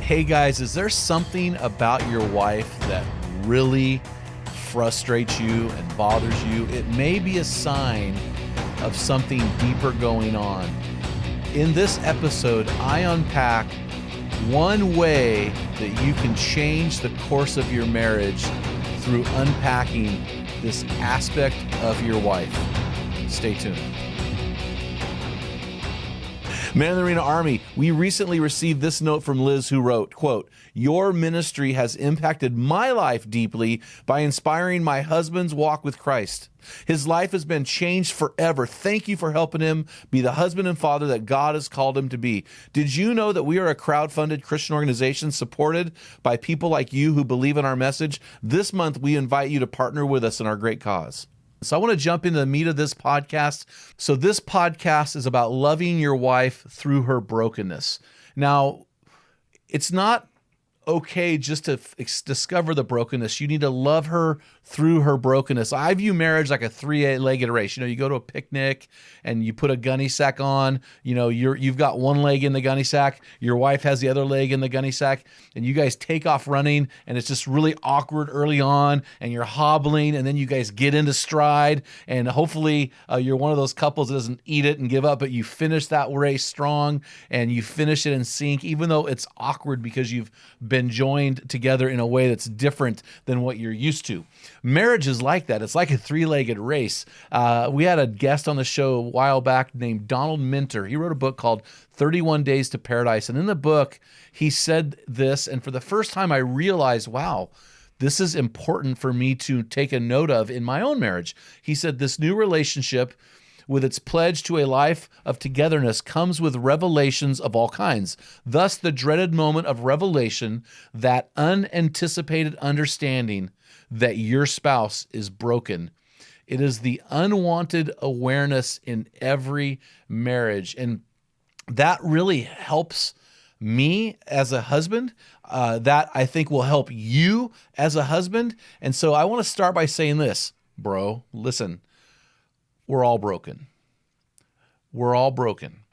Hey guys, is there something about your wife that really frustrates you and bothers you? It may be a sign of something deeper going on. In this episode, I unpack one way that you can change the course of your marriage through unpacking this aspect of your wife. Stay tuned. Man in the Arena Army, we recently received this note from Liz who wrote, quote, "Your ministry has impacted my life deeply by inspiring my husband's walk with Christ. His life has been changed forever. Thank you for helping him be the husband and father that God has called him to be. Did you know that we are a crowd-funded Christian organization supported by people like you who believe in our message? This month, we invite you to partner with us in our great cause." So I want to jump into the meat of this podcast. So this podcast is about loving your wife through her brokenness. Now, it's not okay just to discover the brokenness. You need to love her through her brokenness. I view marriage like a three-legged race. You go to a picnic and you put a gunny sack on. You've got one leg in the gunny sack. Your wife has the other leg in the gunny sack, and you guys take off running, and it's just really awkward early on, and you're hobbling, and then you guys get into stride, and hopefully you're one of those couples that doesn't eat it and give up, but you finish that race strong, and you finish it in sync, even though it's awkward because you've been joined together in a way that's different than what you're used to. Marriage is like that. It's like a three-legged race. We had a guest on the show a while back named Donald Minter. He wrote a book called 31 Days to Paradise. And in the book, he said this, and for the first time I realized, wow, this is important for me to take a note of in my own marriage. He said, this new relationship with its pledge to a life of togetherness comes with revelations of all kinds. Thus, the dreaded moment of revelation, that unanticipated understanding that your spouse is broken. It is the unwanted awareness in every marriage. And that really helps me as a husband. That I think will help you as a husband. And so I want to start by saying this, bro, listen. We're all broken. We're all broken.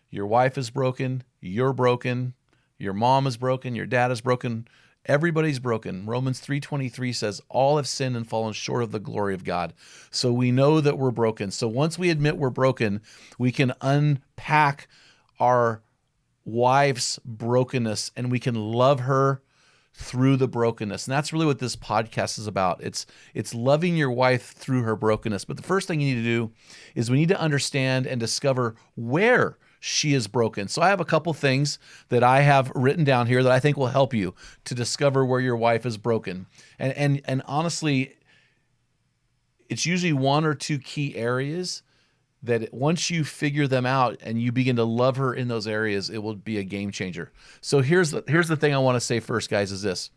Your wife is broken. You're broken. Your mom is broken. Your dad is broken. Everybody's broken. Romans 3:23 says, all have sinned and fallen short of the glory of God. So we know that we're broken. So once we admit we're broken, we can unpack our wife's brokenness and we can love her through the brokenness. And that's really what this podcast is about. It's loving your wife through her brokenness. But the first thing you need to do is we need to understand and discover where she is broken. So I have a couple things that I have written down here that I think will help you to discover where your wife is broken. And honestly, it's usually one or two key areas that once you figure them out and you begin to love her in those areas, it will be a game changer. So here's the thing I want to say first, guys, is this.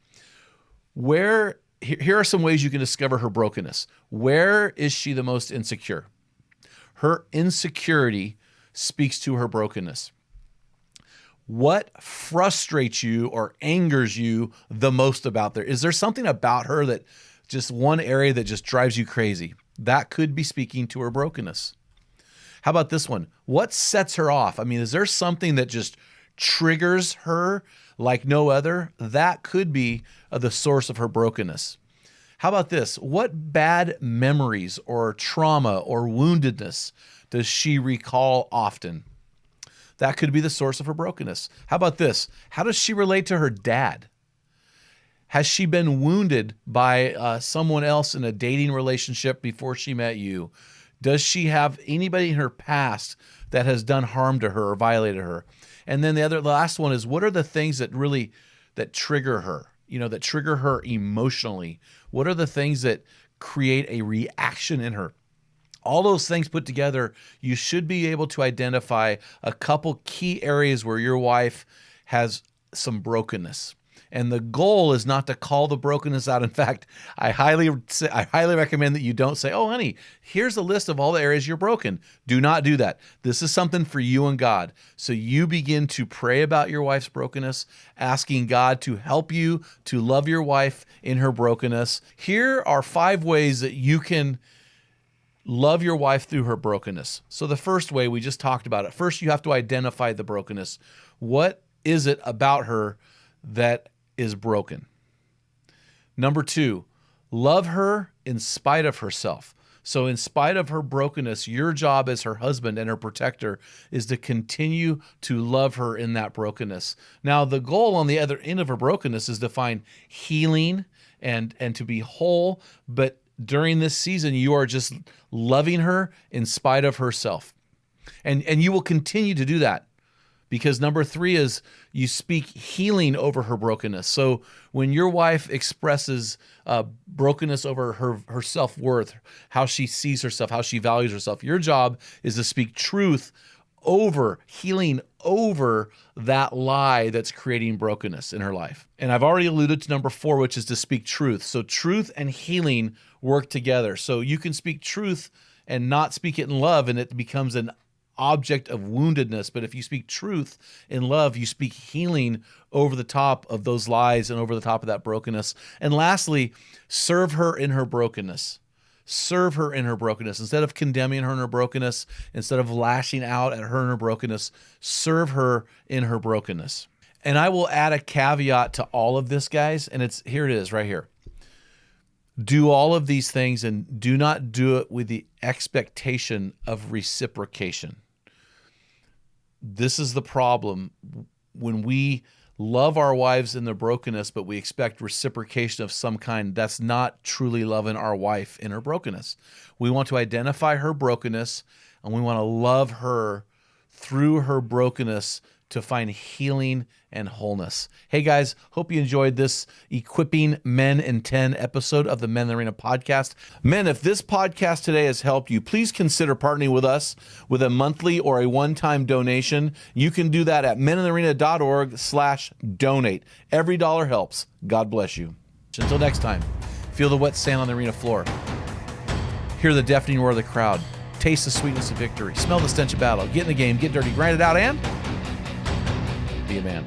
Here are some ways you can discover her brokenness. Where is she the most insecure? Her insecurity speaks to her brokenness. What frustrates you or angers you the most about her? Is there something about her that just one area that just drives you crazy? That could be speaking to her brokenness. How about this one? What sets her off? I mean, is there something that just triggers her like no other? That could be the source of her brokenness. How about this? What bad memories or trauma or woundedness does she recall often? That could be the source of her brokenness. How about this? How does she relate to her dad? Has she been wounded by someone else in a dating relationship before she met you? Does she have anybody in her past that has done harm to her or violated her? And then the last one is, what are the things that trigger her, that trigger her emotionally? What are the things that create a reaction in her? All those things put together, you should be able to identify a couple key areas where your wife has some brokenness. And the goal is not to call the brokenness out. In fact, I highly recommend that you don't say, oh, honey, here's a list of all the areas you're broken. Do not do that. This is something for you and God. So you begin to pray about your wife's brokenness, asking God to help you to love your wife in her brokenness. Here are 5 ways that you can love your wife through her brokenness. So the first way, we just talked about it. First, you have to identify the brokenness. What is it about her that is broken. Number 2, love her in spite of herself. So in spite of her brokenness, your job as her husband and her protector is to continue to love her in that brokenness. Now, the goal on the other end of her brokenness is to find healing and to be whole. But during this season, you are just loving her in spite of herself. And you will continue to do that. Because number 3 is you speak healing over her brokenness. So when your wife expresses brokenness over her self-worth, how she sees herself, how she values herself, your job is to speak truth over, healing over that lie that's creating brokenness in her life. And I've already alluded to number 4, which is to speak truth. So truth and healing work together. So you can speak truth and not speak it in love, and it becomes an object of woundedness. But if you speak truth in love, you speak healing over the top of those lies and over the top of that brokenness. And lastly, serve her in her brokenness. Serve her in her brokenness. Instead of condemning her in her brokenness, instead of lashing out at her in her brokenness, serve her in her brokenness. And I will add a caveat to all of this, guys, and here it is right here. Do all of these things and do not do it with the expectation of reciprocation. This is the problem when we love our wives in their brokenness, but we expect reciprocation of some kind. That's not truly loving our wife in her brokenness. We want to identify her brokenness, and we want to love her through her brokenness to find healing and wholeness. Hey guys, hope you enjoyed this Equipping Men in 10 episode of the Men in the Arena podcast. Men, if this podcast today has helped you, please consider partnering with us with a monthly or a one-time donation. You can do that at meninthearena.org/donate. Every dollar helps. God bless you. Until next time, feel the wet sand on the arena floor. Hear the deafening roar of the crowd. Taste the sweetness of victory. Smell the stench of battle. Get in the game, get dirty, grind it out, and be a man.